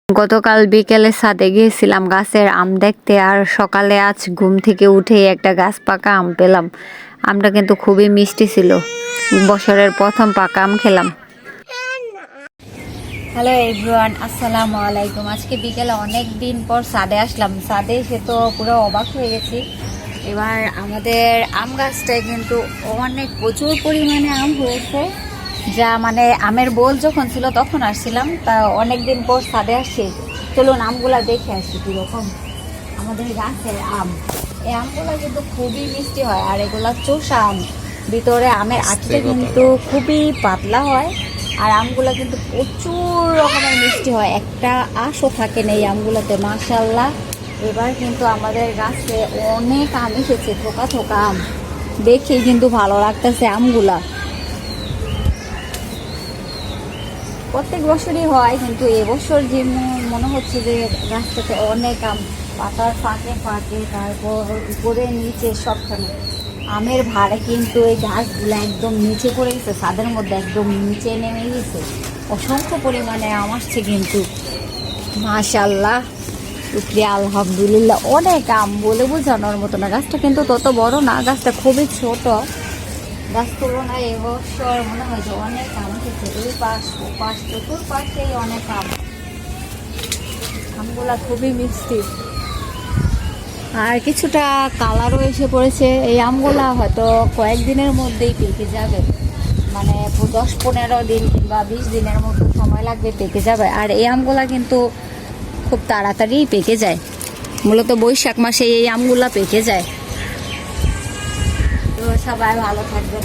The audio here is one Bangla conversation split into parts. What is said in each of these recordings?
গতকাল বিকেলে ছাদে গিয়েছিলাম গাছের আম দেখতে, আর সকালে আজ ঘুম থেকে উঠেই একটা গাছ পাকা আম পেলাম। আমটা কিন্তু খুবই মিষ্টি ছিল। বছরের প্রথম পাকা আম খেলাম। হ্যালো এভরিওয়ান, আসসালামু আলাইকুম। আজকে বিকেলে অনেক দিন পর ছাদে আসলাম। ছাদে এসে তো পুরো অবাক হয়ে গেছি। এবার আমাদের আম গাছটায় কিন্তু প্রচুর পরিমাণে আম হয়েছে। যা মানে আমের বোল যখন ছিল তখন আসছিলাম, তা অনেকদিন পর ছাদে আসছি। চলুন আমগুলা দেখে আসি কীরকম আমাদের গাছের আম। এই আমগুলো কিন্তু খুবই মিষ্টি হয়, আর এগুলা চোষা আম। ভিতরে আমের আটিটা কিন্তু খুবই পাতলা হয়, আর আমগুলা কিন্তু প্রচুর রকমের মিষ্টি হয়। একটা আঁশও থাকে না এই আমগুলোতে, মাশাআল্লাহ। এবার কিন্তু আমাদের গাছে অনেক আম এসেছে, থোকা থোকা আম। দেখেই কিন্তু ভালো লাগতেছে আমগুলা। প্রত্যেক বছরই হয়, কিন্তু এবছর যে মনে হচ্ছে যে গাছটাতে অনেক আম, পাতার ফাঁকে ফাঁকে, তারপর উপরে নিচে সবখানে আমের ভারে কিন্তু এই গাছগুলো একদম নিচে পড়ে গেছে, ছাদের মধ্যে একদম নিচে নেমে গেছে। অসংখ্য পরিমাণে আম আসছে কিন্তু, মাশাআল্লাহ, শুকরিয়া, আলহামদুলিল্লাহ। অনেক আম বলে বোঝানোর মতো না। গাছটা কিন্তু তত বড় না, গাছটা খুবই ছোট। গাছ তুলনায় এবছর মনে হয় যে অনেক আম এসেছে। দুই পাশ ও পাশ চতুর্পাশেই অনেক আম। আমগুলা খুবই মিষ্টি, আর কিছুটা কালারও এসে পড়েছে। এই আমগুলা হয়তো কয়েকদিনের মধ্যেই পেকে যাবে, মানে 10-15 দিন কিংবা 20 দিনের মতো সময় লাগবে পেকে যাবে। আর এই আমগুলা কিন্তু খুব তাড়াতাড়ি পেকে যায়। মূলত বৈশাখ মাসে এই আমগুলা পেকে যায়। তো সবাই ভালো থাকবেন।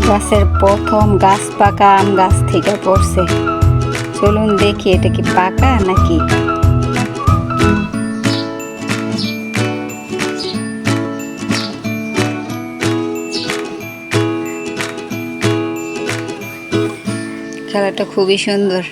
গাছের প্রথম গাছ পাকা আম গাছ থেকে পড়ছে। চলুন দেখি এটা কি পাকা নাকি। খেলাটা খুবই সুন্দর।